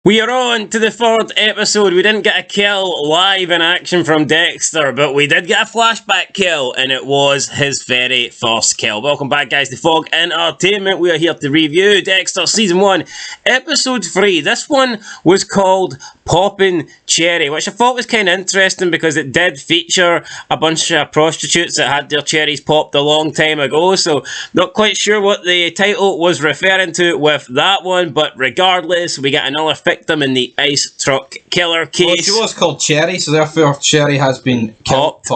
We are on to the third episode. We didn't get a kill live in action from Dexter, but we did get a flashback kill, and it was his very first kill. Welcome back, guys, to Fog Entertainment. We are here to review Dexter Season 1, Episode 3. This one was called Poppin' Cherry, which I thought was kind of interesting because it did feature a bunch of prostitutes that had their cherries popped a long time ago, so not quite sure what the title was referring to with that one, but regardless, we get another victim in the ice truck killer case. Well, she was called Cherry, so therefore Cherry has been popped.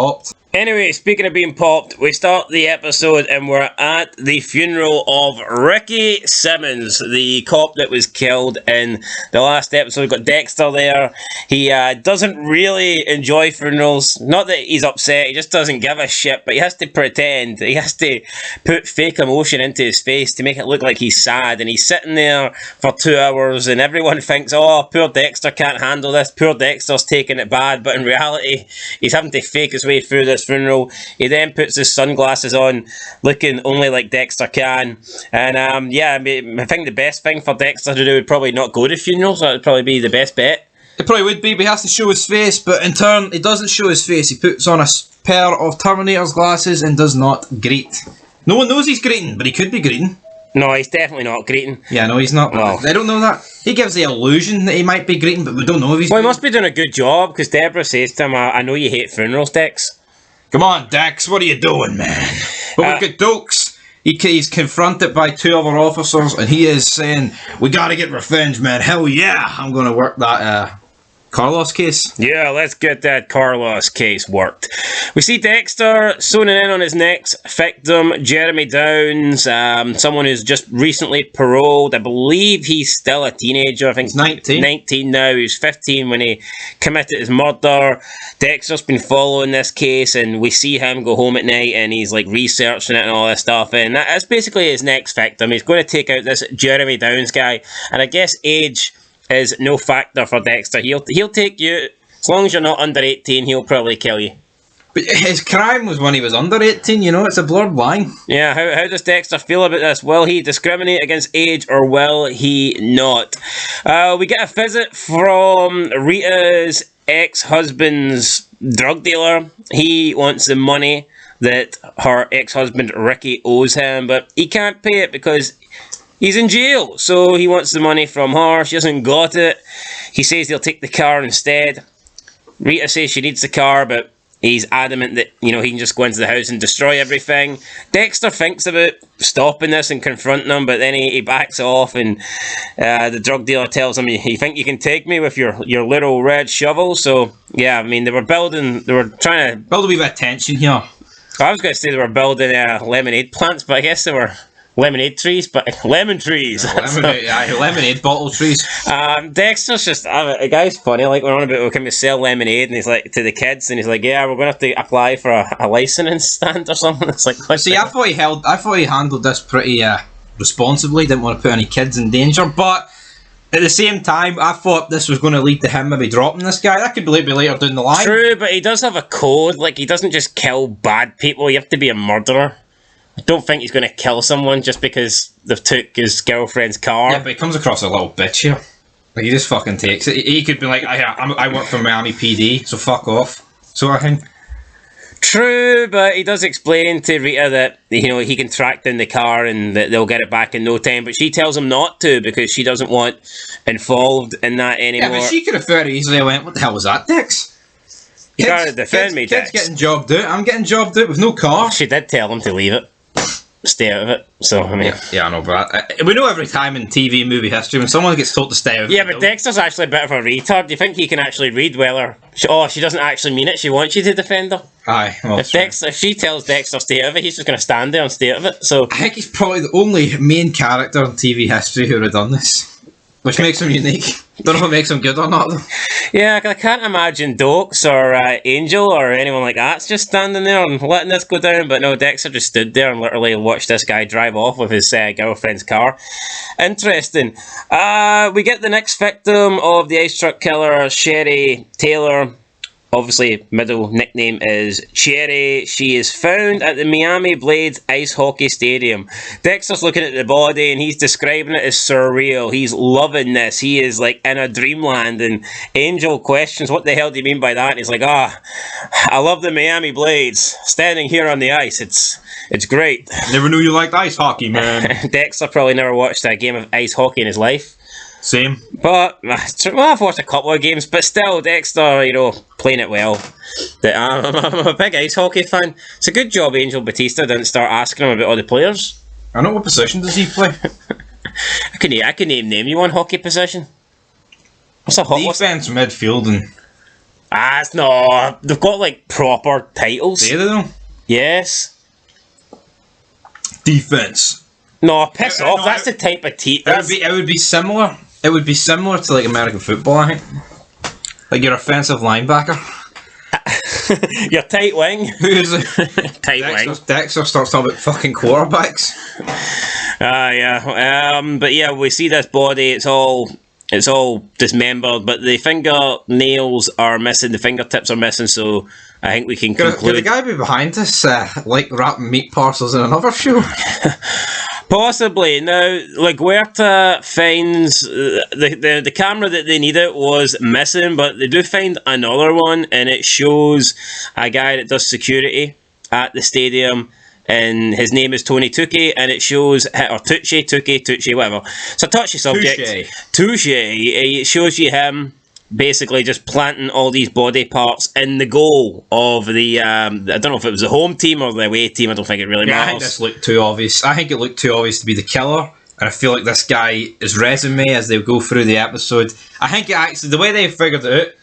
Anyway, speaking of being popped, we start the episode and we're at the funeral of Ricky Simmons, the cop that was killed in the last episode. We've got Dexter there. He doesn't really enjoy funerals. Not that he's upset, he just doesn't give a shit, but he has to pretend. He has to put fake emotion into his face to make it look like he's sad, and he's sitting there for 2 hours and everyone thinks, oh, poor Dexter can't handle this, poor Dexter's taking it bad, but in reality, he's having to fake his way through this funeral. He then puts his sunglasses on, looking only like Dexter can, and yeah, I think the best thing for Dexter to do would probably not go to funerals. That would probably be the best bet. It probably would be, but he has to show his face, but in turn, he doesn't show his face. He puts on a pair of Terminator's glasses and does not greet. No one knows he's greeting, but he could be greeting. No, he's definitely not greeting. Yeah, no, he's not. No. They don't know that. He gives the illusion that he might be greeting, but we don't know if he's Well, greeting. he must be doing a good job, because Debra says to him, I know you hate funerals, Dex. Come on, Dex, what are you doing, man? But look at Doakes. He's confronted by 2 other officers, and he is saying, we gotta get revenge, man. Hell yeah, I'm gonna work that Carlos case. Yeah, let's get that Carlos case worked. We see Dexter zoning in on his next victim, Jeremy Downs, someone who's just recently paroled. I believe he's still a teenager. I think he's 19. 19 now. He was 15 when he committed his murder. Dexter's been following this case, and we see him go home at night, and he's like researching it and all this stuff. And that's basically his next victim. He's going to take out this Jeremy Downs guy, and I guess age is no factor for Dexter. He'll take you as long as you're not under 18. He'll probably kill you. But his crime was when he was under 18, you know, it's a blurred line. Yeah, how does Dexter feel about this? Will he discriminate against age, or will he not? We get a visit from Rita's ex-husband's drug dealer. He wants the money that her ex-husband Ricky owes him, but he can't pay it because he's in jail, so he wants the money from her. She hasn't got it. He says he'll take the car instead. Rita says she needs the car, but he's adamant that, you know, he can just go into the house and destroy everything. Dexter thinks about stopping this and confronting him, but then he backs off, and the drug dealer tells him, you think you can take me with your little red shovel? So, yeah, I mean, they were trying to build a wee bit of tension here. I was going to say they were building lemonade plants, but I guess they were lemonade trees, but lemon trees. Lemonade bottle trees. Dexter's just a guy's funny. Like, we're on about, can we sell lemonade? And he's like, to the kids, and he's like, yeah, we're going to have to apply for a licensing stand or something. It's like, see, I thought he handled this pretty responsibly. Didn't want to put any kids in danger, but at the same time, I thought this was going to lead to him maybe dropping this guy. That could be later down the line. True, but he does have a code. Like, he doesn't just kill bad people. You have to be a murderer. I don't think he's going to kill someone just because they've took his girlfriend's car. Yeah, but he comes across a little bitch here. Like, he just fucking takes it. He could be like, I work for Miami PD, so fuck off. Sort of thing. True, but he does explain to Rita that, you know, he can track down the car and that they'll get it back in no time, but she tells him not to because she doesn't want involved in that anymore. Yeah, but she could have very easily went, what the hell was that, Dex? You gotta defend me, Dex. Kids getting jobbed out. I'm getting jobbed out with no car. She did tell him to leave it. Stay out of it. So, I mean... Yeah, I know, but we know every time in TV and movie history when someone gets told to stay out of it. Yeah, but Dexter's actually a bit of a retard. Do you think he can actually read whether... she doesn't actually mean it. She wants you to defend her. Aye. Well, if she tells Dexter stay out of it, he's just going to stand there and stay out of it. So I think he's probably the only main character in TV history who would have done this. Which makes him unique. Don't know if it makes him good or not, though. Yeah, I can't imagine Doakes or Angel or anyone like that's just standing there and letting this go down. But no, Dexter just stood there and literally watched this guy drive off with his girlfriend's car. Interesting. We get the next victim of the ice truck killer, Sherry Taylor. obviously middle nickname is Cherry. She is found at the Miami Blades Ice Hockey Stadium. Dexter's looking at the body and he's describing it as surreal. He's loving this. He is like in a dreamland, and Angel questions, what the hell do you mean by that? And he's like, I love the Miami Blades. Standing here on the ice, it's great. Never knew you liked ice hockey, man. Dexter probably never watched a game of ice hockey in his life. Same. But, well, I've watched a couple of games, but still, Dexter, playing it well. I'm a big ice hockey fan. It's a good job Angel Batista didn't start asking him about all the players. I know, what position does he play? I can name you one hockey position. What's a hockey? Defense, midfield, and... It's no, they've got, like, proper titles. Do they, though? Yes. Defense. No, piss off. No, that's the type of team. It would be similar. It would be similar to like American football, I think. Like your offensive linebacker. Your tight wing. Who is it? Tight wing. Dexter starts talking about fucking quarterbacks. Yeah. But yeah, we see this body. It's all dismembered, but the fingernails are missing. The fingertips are missing. So I think we can conclude. Could the guy be behind us, like wrapping meat parcels in another shoe? Possibly. Now, LaGuerta finds the camera that they needed was missing, but they do find another one, and it shows a guy that does security at the stadium, and his name is Tony Tucci, and it shows, or Tucci, whatever. It's a touchy subject. Touche. It shows you him basically just planting all these body parts in the goal of the, I don't know if it was the home team or the away team, I don't think it really matters. I think this looked too obvious. I think it looked too obvious to be the killer, and I feel like this guy, his resume as they go through the episode, I think it actually, the way they figured it out,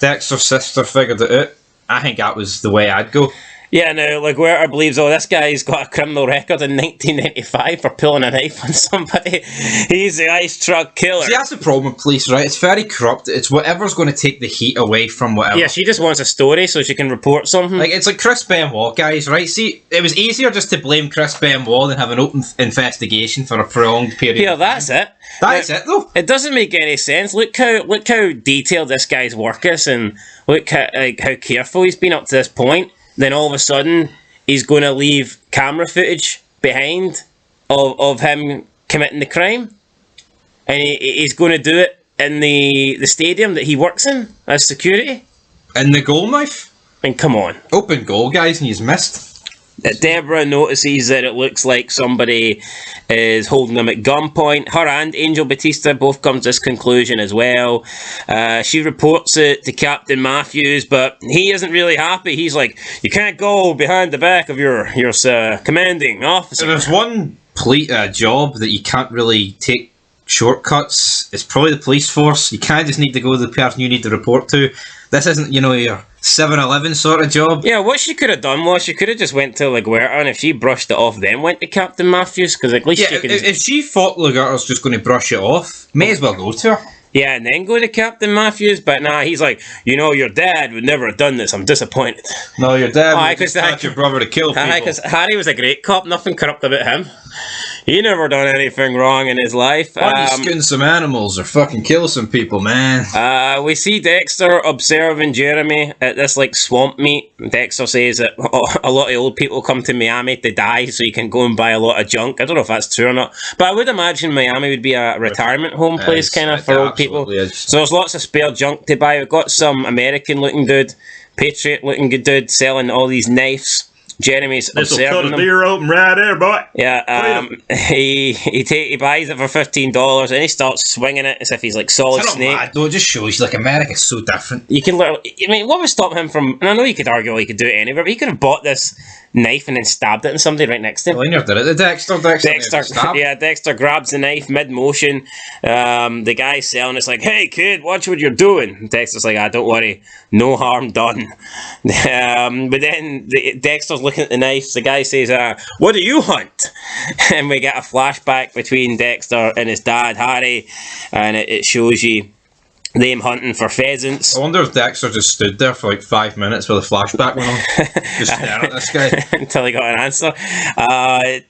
Dexter's sister figured it out, I think that was the way I'd go. Yeah, now, LaGuerta believes, this guy's got a criminal record in 1995 for pulling a knife on somebody. He's the ice truck killer. See, that's the problem with police, right? It's very corrupt. It's whatever's going to take the heat away from whatever. Yeah, she just wants a story so she can report something. Like, it's like Chris Benoit, guys, right? See, it was easier just to blame Chris Benoit than have an open investigation for a prolonged period. Yeah, that's it. That's it, though. It doesn't make any sense. Look how detailed this guy's work is, and look how careful he's been up to this point. Then all of a sudden, he's going to leave camera footage behind of him committing the crime. And he's going to do it in the stadium that he works in as security. And the goal knife? And come on. Open goal, guys, and he's missed. Debra notices that it looks like somebody is holding them at gunpoint. Her and Angel Batista both come to this conclusion as well. She reports it to Captain Matthews, but he isn't really happy. He's like, you can't go behind the back of your commanding officer. There's one job that you can't really take shortcuts. It's probably the police force. You kind of just need to go to the person you need to report to. This isn't, your 7-Eleven sort of job. Yeah, what she could have done was she could have just went to LaGuerta, and if she brushed it off, then went to Captain Matthews, because at least she can... If she thought LaGuerta's just going to brush it off, may as well go to her. Yeah, and then go to Captain Matthews, but nah, he's like, your dad would never have done this, I'm disappointed. No, your dad would just taught your brother to kill people. Because Harry was a great cop, nothing corrupt about him. He never done anything wrong in his life. Why do you skin some animals or fucking kill some people, man? We see Dexter observing Jeremy at this swamp meet. Dexter says that a lot of old people come to Miami to die so you can go and buy a lot of junk. I don't know if that's true or not, but I would imagine Miami would be a retirement home place kind of for old people. So there's lots of spare junk to buy. We've got some American looking dude, Patriot looking dude selling all these knives. Jeremy's observing them. Deer open right there, boy. Yeah, he buys it for $15 and he starts swinging it as if he's Solid Snake. Mad, though. It just shows America's so different. You can literally, what would stop him from? And I know you could argue he could do it anywhere, but he could have bought this knife and then stabbed it in somebody right next to him. Did it. Dexter grabs the knife mid-motion. The guy selling it's like, hey kid, watch what you're doing. Dexter's like, don't worry, no harm done. But then Dexter's looking at the knife. The guy says, what do you hunt? And we get a flashback between Dexter and his dad Harry, and it shows you them hunting for pheasants. I wonder if Dexter just stood there for 5 minutes while the flashback went on, just staring at this guy until he got an answer.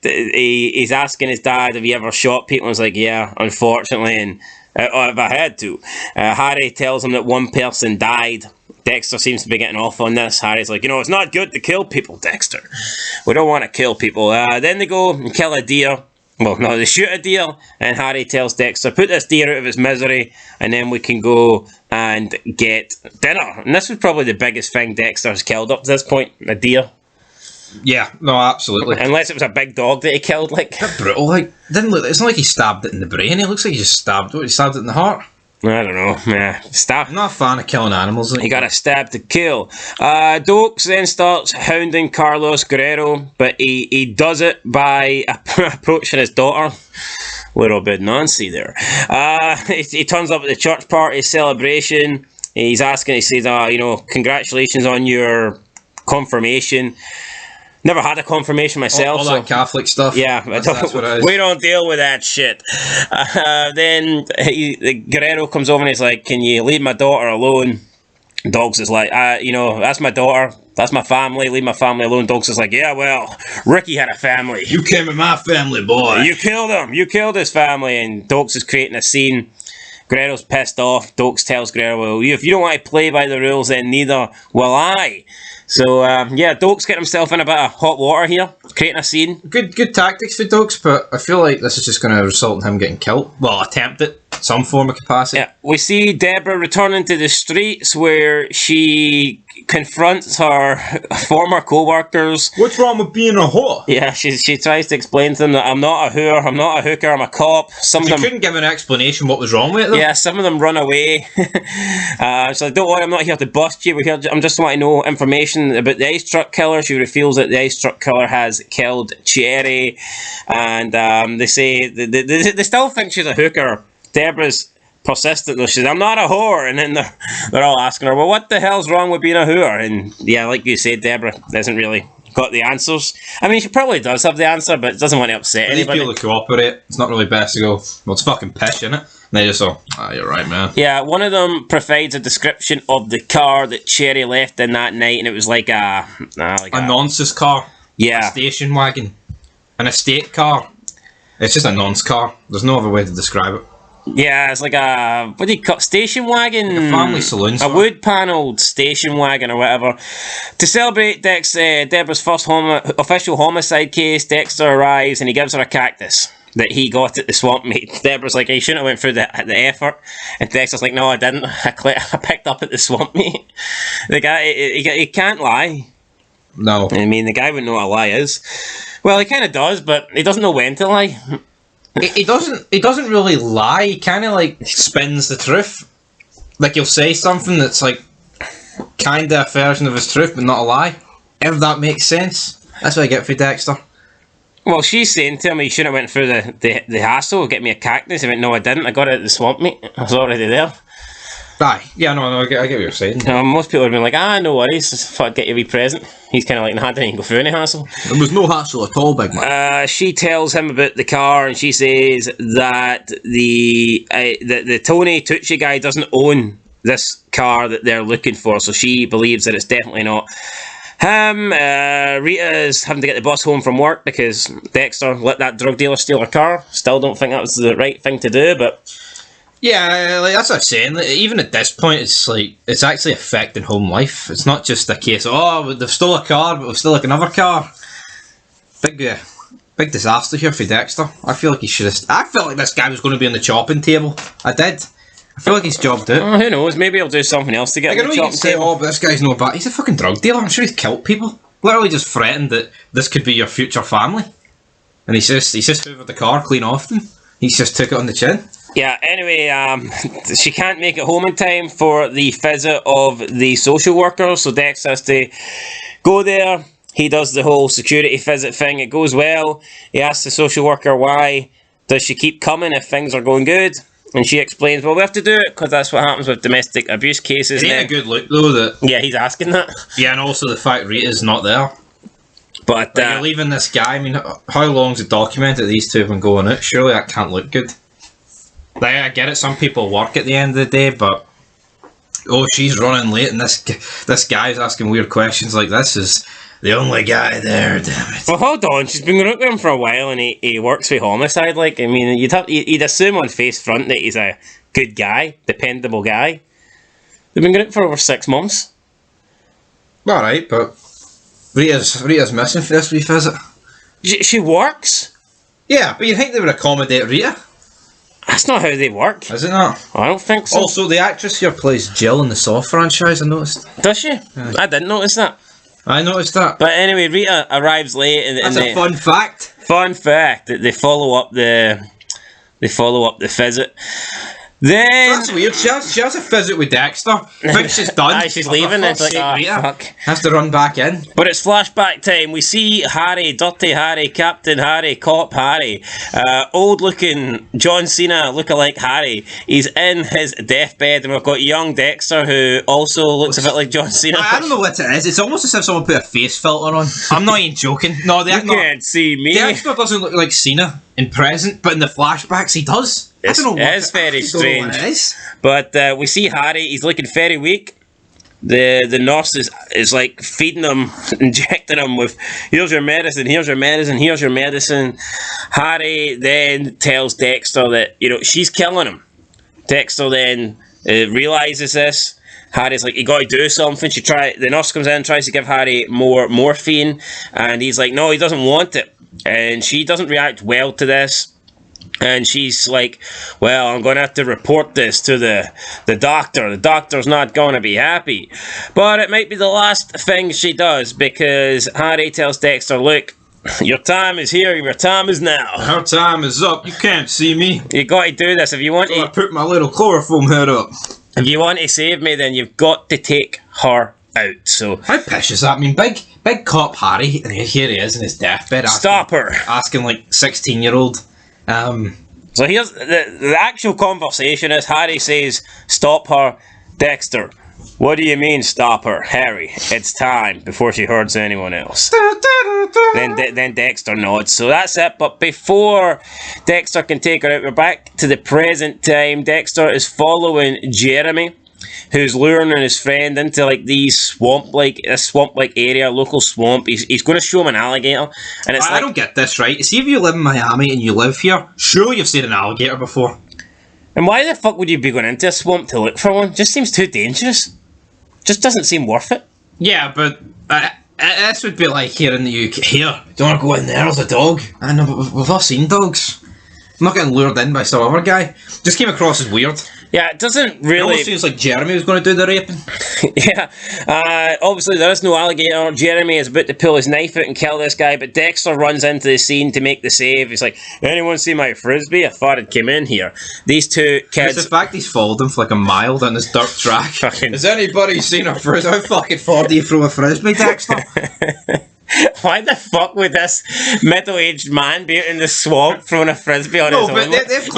He's asking his dad, have you ever shot people? And he's like, yeah, unfortunately, and if I had to. Harry tells him that one person died. Dexter seems to be getting off on this. Harry's like, it's not good to kill people, Dexter. We don't want to kill people. Then they go and kill a deer. Well, no, they shoot a deer, and Harry tells Dexter, put this deer out of its misery, and then we can go and get dinner. And this was probably the biggest thing Dexter's killed up to this point, a deer. Yeah, no, absolutely. Unless it was a big dog that he killed, like. That's brutal, like, didn't look, it's not like he stabbed it in the brain, it looks like he just stabbed it in the heart. I don't know, yeah. I'm not a fan of killing animals. Like. You gotta stab to kill. Doakes then starts hounding Carlos Guerrero, but he does it by approaching his daughter. Little bit Nancy there. He turns up at the church party celebration. He's asking, he says, congratulations on your confirmation. Never had a confirmation myself. All that Catholic stuff. Yeah, that's what it is. We don't deal with that shit. Then Guerrero comes over and he's like, can you leave my daughter alone? Doakes is like, that's my daughter. That's my family. Leave my family alone. Doakes is like, yeah, well, Ricky had a family. You came in my family, boy. You killed him. You killed his family. And Doakes is creating a scene. Guerrero's pissed off. Doakes tells Guerrero, well, if you don't want to play by the rules, then neither will I. So, Doakes getting himself in a bit of hot water here, creating a scene. Good tactics for Doakes, but I feel like this is just going to result in him getting killed. Well, attempt it, some form of capacity. Yeah, we see Debra returning to the streets where she confronts her former co-workers. What's wrong with being a whore? Yeah, she tries to explain to them that I'm not a whore, I'm not a hooker, I'm a cop. Some of them couldn't give an explanation what was wrong with it, though. Yeah, some of them run away. So don't worry, I'm not here to bust you. I'm just wanting to know information about the ice truck killer. She reveals that the ice truck killer has killed Cherry, and they say they still think she's a hooker. Debra's persistent though. She says, I'm not a whore, and then they're all asking her, well, what the hell's wrong with being a whore? And yeah, like you said, Debra hasn't really got the answers. I mean, she probably does have the answer, but doesn't want to upset anybody. These people to cooperate. It's not really best to go, well, it's fucking pish, innit? And they just go, you're right, man. Yeah, one of them provides a description of the car that Cherry left in that night, and it was like a nonsense car. Yeah. A station wagon. An estate car. It's just a nonce car. There's no other way to describe it. Yeah, it's like a, what do you call it, station wagon? Like a family saloon. A wood-panelled station wagon or whatever. To celebrate Debra's first official homicide case, Dexter arrives and he gives her a cactus that he got at the swamp meet. Debra's like, you shouldn't have went through the effort. And Dexter's like, no, I didn't. I picked up at the swamp meet. The guy, he can't lie. No. I mean, the guy wouldn't know what a lie is. Well, he kind of does, but he doesn't know when to lie. He doesn't really lie. He kind of like spins the truth. Like he'll say something that's like kind of a version of his truth, but not a lie. If that makes sense. That's what I get for Dexter. Well, she's saying to him, you shouldn't have went through the hassle of getting me a cactus. He went, no, I didn't. I got it at the swamp meet. I was already there. Aye. Yeah, no, I get what you're saying. Most people would have been like, no worries, just get you a wee present. He's kind of like, I didn't even go through any hassle. There was no hassle at all, big man. She tells him about the car, and she says that the Tony Tucci guy doesn't own this car that they're looking for, so she believes that it's definitely not him. Rita's having to get the bus home from work because Dexter let that drug dealer steal her car. Still don't think that was the right thing to do, but... Yeah, like that's what I'm saying. Like, even at this point, it's actually affecting home life. It's not just a case of, they've stole a car, but we've still like another car. Big disaster here for Dexter. I feel like he should have... I felt like this guy was going to be on the chopping table. I did. I feel like he's jobbed out. Who knows? Maybe he'll do something else to get on the chopping table. But this guy's no bad. He's a fucking drug dealer. I'm sure he's killed people. Literally just threatened that this could be your future family. And he's just hoovered the car clean off them. He's just took it on the chin. Yeah, anyway, she can't make it home in time for the visit of the social worker, so Dex has to go there. He does the whole security visit thing. It goes well. He asks the social worker why does she keep coming if things are going good, and she explains, well, we have to do it because that's what happens with domestic abuse cases. It ain't a good look, though, that... Yeah, he's asking that. Yeah, and also the fact Rita's not there. But you're leaving this guy, I mean, how long's it documented these two have been going out? Surely that can't look good. Like, I get it, some people work at the end of the day, but she's running late and this guy's asking weird questions like this is the only guy there, damn it. Well, hold on, she's been going out with him for a while and he works with homicide, like, I mean, you'd assume on face front that he's a good guy, dependable guy. They've been going out for over 6 months. Alright, but Rita's missing for this wee visit. She works? Yeah, but you'd think they would accommodate Rita. That's not how they work. Is it not? I don't think so. Also, the actress here plays Jill in the Saw franchise, I noticed. Does she? Yeah. I didn't notice that. I noticed that. But anyway, Rita arrives late, and that's a fun fact. Fun fact that they follow up the visit. Then that's weird. She has a visit with Dexter. Thinks she's done. She's leaving. It's like, fuck. Has to run back in. But it's flashback time. We see Harry, Dirty Harry, Captain Harry, Cop Harry, old-looking John Cena lookalike Harry. He's in his deathbed, and we've got young Dexter, who also looks a bit like John Cena. I don't know what it is. It's almost as if someone put a face filter on. I'm not even joking. No, you can't see me. Dexter doesn't look like Cena in present, but in the flashbacks he does. I don't know. It is very strange. But we see Harry. He's looking very weak. The nurse is like feeding him, injecting him with, here's your medicine, here's your medicine, here's your medicine. Harry then tells Dexter that, she's killing him. Dexter then realizes this. Harry's like, you got to do something. The nurse comes in, tries to give Harry more morphine, and he's like, no, he doesn't want it. And she doesn't react well to this. And she's like, well, I'm going to have to report this to the doctor. The doctor's not going to be happy. But it might be the last thing she does, because Harry tells Dexter, look, your time is here, your time is now. Her time is up, you can't see me. You got to do this. If you want to... I put my little chloroform head up. If you want to save me, then you've got to take her out. So how pish is that? I mean, big cop Harry, and here he is in his deathbed. Stop her. Asking like 16-year-old. So here's the actual conversation is Harry says, stop her. Dexter, what do you mean stop her? Harry, it's time, before she hurts anyone else. Then Dexter nods. So that's it. But before Dexter can take her out, we're back to the present time. Dexter is following Jeremy, who's luring his friend into like these swamp-like area, local swamp. He's going to show him an alligator, and it's I don't get this right. See, if you live in Miami and you live here, sure you've seen an alligator before. And why the fuck would you be going into a swamp to look for one? Just seems too dangerous. Just doesn't seem worth it. Yeah, but this would be like here in the UK. Here, don't want to go in there, there's a dog. I know, but we've all seen dogs. I'm not getting lured in by some other guy. Just came across as weird. Yeah, it doesn't really... It almost seems like Jeremy was going to do the raping. Yeah. Obviously, there is no alligator. Jeremy is about to pull his knife out and kill this guy, but Dexter runs into the scene to make the save. He's like, anyone see my frisbee? I thought it came in here. These two kids... It's the fact he's followed him for like a mile down this dirt track. Has anybody seen a frisbee? How fucking far do you throw a frisbee, Dexter? Why the fuck would this middle-aged man be out in the swamp throwing a frisbee on his own?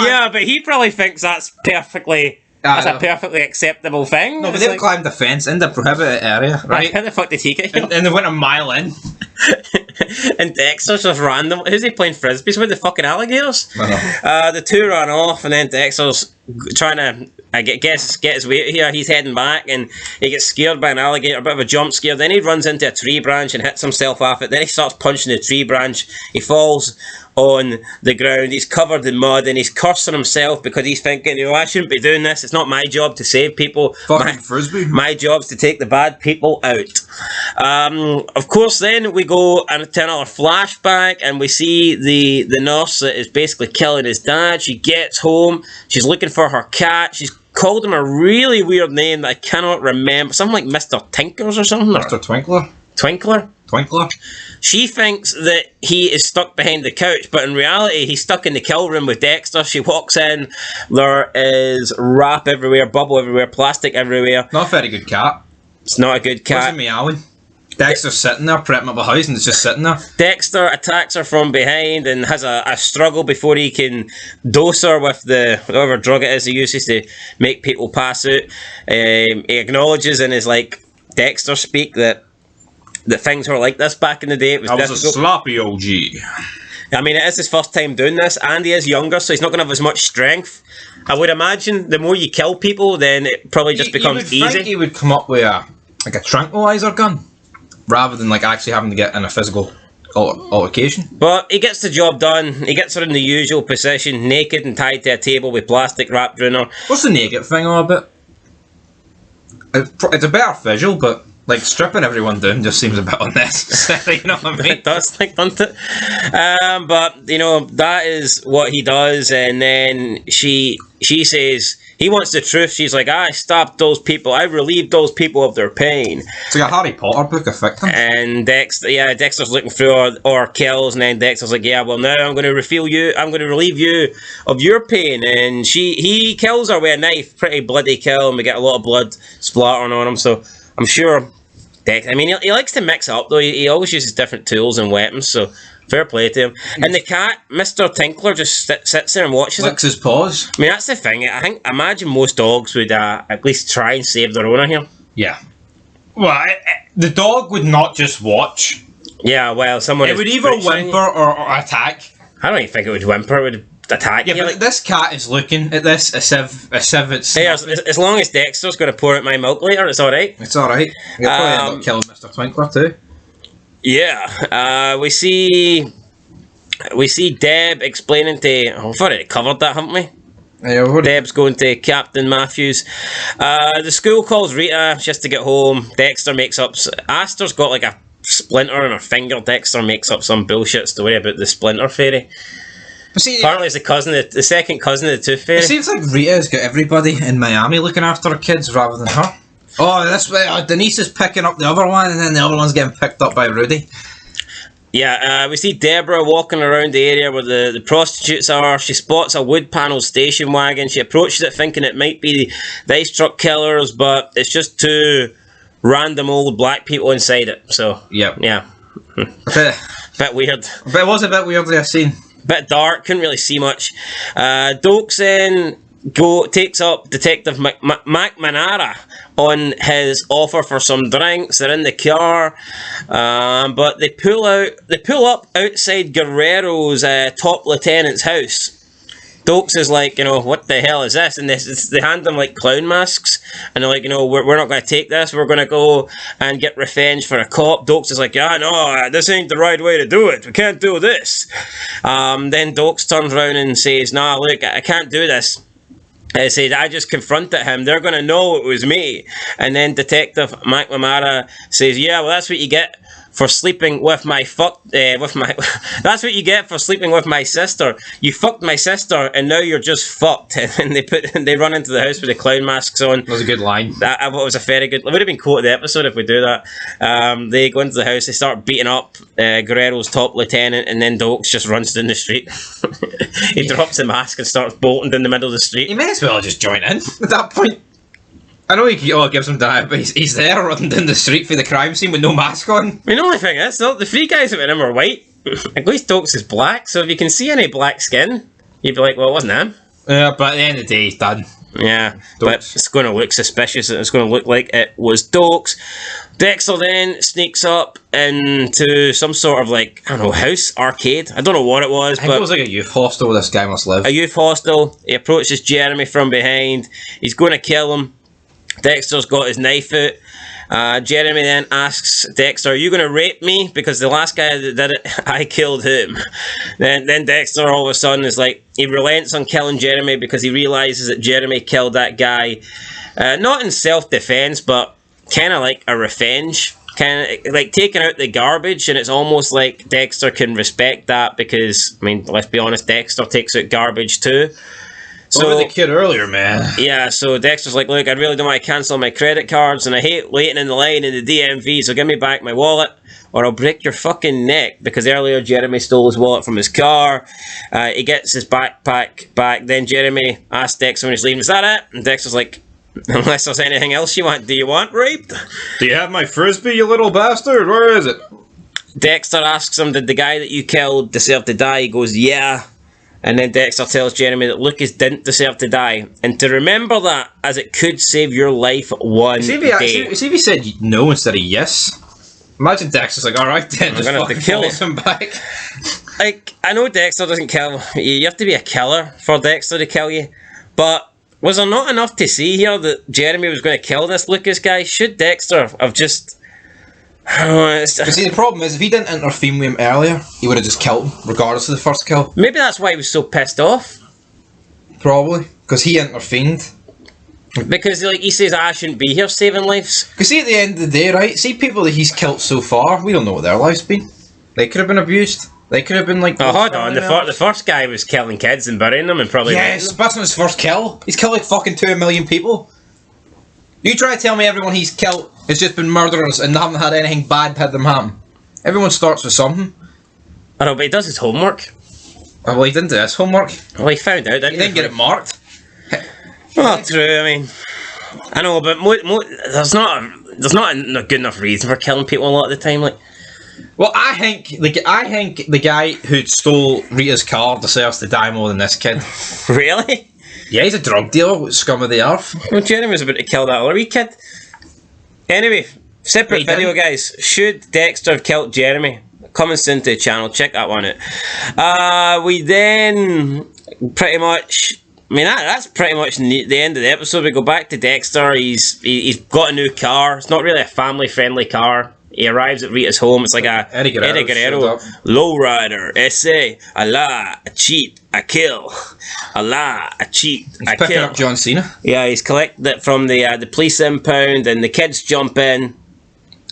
Yeah, but he probably thinks that's perfectly... That's a perfectly acceptable thing. No, but they've climbed the fence in the prohibited area, right? How the fuck did he get here? And they went a mile in. And Dexter's just random. Who's he playing frisbees with? The fucking alligators? The two run off, and then Dexter's trying to get his way out here. He's heading back, and he gets scared by an alligator, a bit of a jump scare. Then he runs into a tree branch and hits himself off it. Then he starts punching the tree branch. He falls on the ground. He's covered in mud, and he's cursing himself because he's thinking, I shouldn't be doing this. It's not my job to save people. Fucking frisbee. My job's to take the bad people out. Of course, then we go to another flashback, and we see the nurse that is basically killing his dad. She gets home. She's looking for her cat. She's called him a really weird name that I cannot remember. Something like Mr. Tinkers or something. Mr. Twinkler. Twinkler. She thinks that he is stuck behind the couch, but in reality, he's stuck in the kill room with Dexter. She walks in. There is wrap everywhere, bubble everywhere, plastic everywhere. Not a very good cat. It's not a good cat. What's he meowing? Dexter's sitting there, prepping up a house, and it's just sitting there. Dexter attacks her from behind and has a struggle before he can dose her with whatever drug it is he uses to make people pass out. He acknowledges in his Dexter speak that things were like this back in the day. It was difficult. A sloppy OG. I mean, it is his first time doing this, and he is younger, so he's not going to have as much strength. I would imagine the more you kill people, then it probably just becomes easy. You would think he would come up with a tranquilizer gun, rather than actually having to get in a physical altercation. But he gets the job done. He gets her in the usual position, naked and tied to a table with plastic wrapped around her. What's the naked thing all about? It's a better visual, but Like, stripping everyone down just seems a bit unnecessary, you know what I mean? It does, like, doesn't it? But, you know, that is what he does, and then she says he wants the truth. She's like, I stopped those people. I relieved those people of their pain. It's like a Harry Potter book of victims. And Dexter's looking through our kills, and then Dexter's like, yeah, well, now I'm going to relieve you of your pain. And he kills her with a knife, pretty bloody kill, and we get a lot of blood splattering on him, so I'm sure I mean, he likes to mix it up, though. He always uses different tools and weapons, so fair play to him. And the cat, Mr. Tinkler, just sits there and watches Licks his paws. I mean, that's the thing. I imagine most dogs would at least try and save their owner here. Yeah. Well, the dog would not just watch. Yeah, well, someone... It would either whimper or attack. I don't even think it would whimper. It would attack. Yeah, but this cat is looking at this as if it's... Hey, as long as Dexter's going to pour out my milk later, it's alright. It's alright. You'll probably end up killing Mr. Twinkler too. Yeah. We see Deb explaining to... Oh, we've already covered that, haven't we? Yeah, Deb's going to Captain Matthews. The school calls Rita just to get home. Dexter makes up... Aster's got like a splinter in her finger. Dexter makes up some bullshit story about the splinter fairy. But see, apparently it's the second cousin of the Tooth Fairy. It seems like Rita's got everybody in Miami looking after her kids rather than her. Oh, this way, Denise is picking up the other one, and then the other one's getting picked up by Rudy. Yeah, we see Debra walking around the area where the prostitutes are. She spots a wood panel station wagon. She approaches it thinking it might be the ice truck killers, but it's just two random old black people inside it. So, yeah. Bit weird. But it was a bit weirdly a scene. Bit dark, couldn't really see much. Doakes then takes up Detective McManara on his offer for some drinks. They're in the car, but they pull up outside Guerrero's top lieutenant's house. Doakes is like, what the hell is this? And they hand them like clown masks, and they're like, we're not going to take this. We're going to go and get revenge for a cop. Doakes is like, yeah, no, this ain't the right way to do it. We can't do this. Then Doakes turns around and says, nah, look, I can't do this. He said, I just confronted him. They're going to know it was me. And then Detective McNamara says, yeah, well, that's what you get for sleeping with my that's what you get for sleeping with my sister. You fucked my sister, and now you're just fucked. And they run into the house with the clown masks on. That was a good line. That was a very good... It would have been quote of the episode if we do that. They go into the house, they start beating up Guerrero's top lieutenant, and then Doakes just runs down the street. He drops the mask and starts bolting down the middle of the street. He may as well just join in at that point. I know he gives him that, but he's there running down the street for the crime scene with no mask on. I mean, the only thing is, the three guys that were in him are white. At least Doakes is black, so if you can see any black skin, you'd be like, well, it wasn't him. Yeah, but at the end of the day, he's done. Yeah, Doakes. But it's going to look suspicious, and it's going to look like it was Doakes. Dexter then sneaks up into some sort of, house, arcade. I don't know what it was, I think it was like a youth hostel this guy must live. A youth hostel. He approaches Jeremy from behind. He's going to kill him. Dexter's got his knife out. Jeremy then asks Dexter, are you going to rape me? Because the last guy that did it, I killed him. Then Dexter all of a sudden is like, he relents on killing Jeremy because he realizes that Jeremy killed that guy. Not in self-defense, but kind of like a revenge. Kind of like taking out the garbage, and it's almost like Dexter can respect that because, I mean, let's be honest, Dexter takes out garbage too. So with the kid earlier, man. Yeah, so Dexter's like, look, I really don't want to cancel my credit cards, and I hate waiting in the line in the DMV, so give me back my wallet, or I'll break your fucking neck, because earlier Jeremy stole his wallet from his car. He gets his backpack back, then Jeremy asks Dexter when he's leaving, is that it? And Dexter's like, unless there's anything else you want, do you want raped? Do you have my frisbee, you little bastard? Where is it? Dexter asks him, did the guy that you killed deserve to die? He goes, yeah. And then Dexter tells Jeremy that Lucas didn't deserve to die, and to remember that, as it could save your life one day. See if he said no instead of yes. Imagine Dexter's like, alright then, I'm gonna have to kill him back. Like, I know Dexter doesn't kill. You have to be a killer for Dexter to kill you, but was there not enough to see here that Jeremy was going to kill this Lucas guy? Should Dexter have just... See, the problem is, if he didn't intervene with him earlier, he would have just killed him, regardless of the first kill. Maybe that's why he was so pissed off. Probably. Because he intervened. Because like he says, I shouldn't be here saving lives. Because see, at the end of the day, right? See people that he's killed so far. We don't know what their life's been. They could have been abused. They could have been like. Oh, hold on. The first guy was killing kids and burying them and probably. Yes, that's not his first kill. He's killed like fucking 2 million people. You try to tell me everyone he's killed has just been murderers and haven't had anything bad had them happen. Everyone starts with something. I know, but he does his homework. Oh, well, he didn't do his homework. Well, he found out. He didn't get it marked. Well, true. I mean, I know, but there's not a good enough reason for killing people a lot of the time. Like, well, I think the guy who stole Rita's car deserves to die more than this kid. Really? Yeah, he's a drug dealer, scum of the earth. Well, Jeremy was about to kill that other wee kid. Anyway, separate video, guys. Should Dexter have killed Jeremy? Coming soon to the channel. Check that one out. We then pretty much. I mean, that's pretty much the end of the episode. We go back to Dexter. He's got a new car. It's not really a family-friendly car. He arrives at Rita's home. It's like a Eddie Guerrero lowrider essay. A lie, a cheat, a kill. A lie, a cheat, a kill. Picking up John Cena. Yeah, he's collected it from the police impound, and the kids jump in,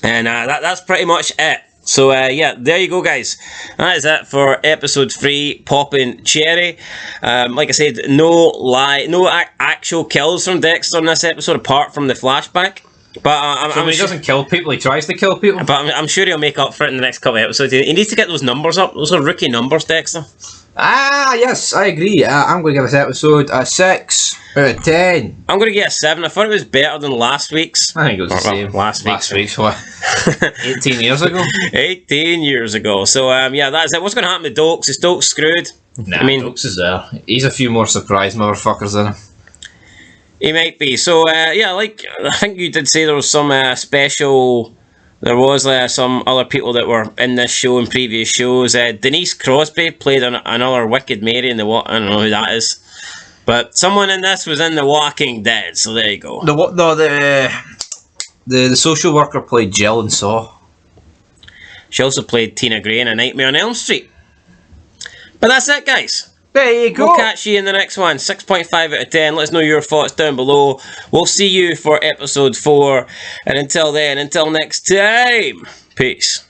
and that's pretty much it. So yeah, there you go, guys. That is it for episode 3, Poppin' Cherry. Like I said, no actual kills from Dexter in this episode, apart from the flashback. But so when he doesn't kill people, he tries to kill people. But I'm sure he'll make up for it in the next couple of episodes. He needs to get those numbers up. Those are rookie numbers, Dexter. Ah, yes, I agree. I'm going to give this episode a 6 out of 10. I'm going to get a 7. I thought it was better than last week's. I think it was the same. Last week's what? 18 years ago? 18 years ago. So, yeah, that's it. What's going to happen to Doakes? Is Doakes screwed? Nah, I mean, Doakes is there. He's a few more surprise motherfuckers than him. He might be. So, yeah, like, I think you did say there was some special... There was some other people that were in this show in previous shows. Denise Crosby played another Wicked Mary in the... I don't know who that is. But someone in this was in The Walking Dead, so there you go. The social worker played Jill in Saw. She also played Tina Gray in A Nightmare on Elm Street. But that's it, guys. There you go. We'll catch you in the next one. 6.5 out of 10. Let us know your thoughts down below. We'll see you for episode 4. And until then, until next time, peace.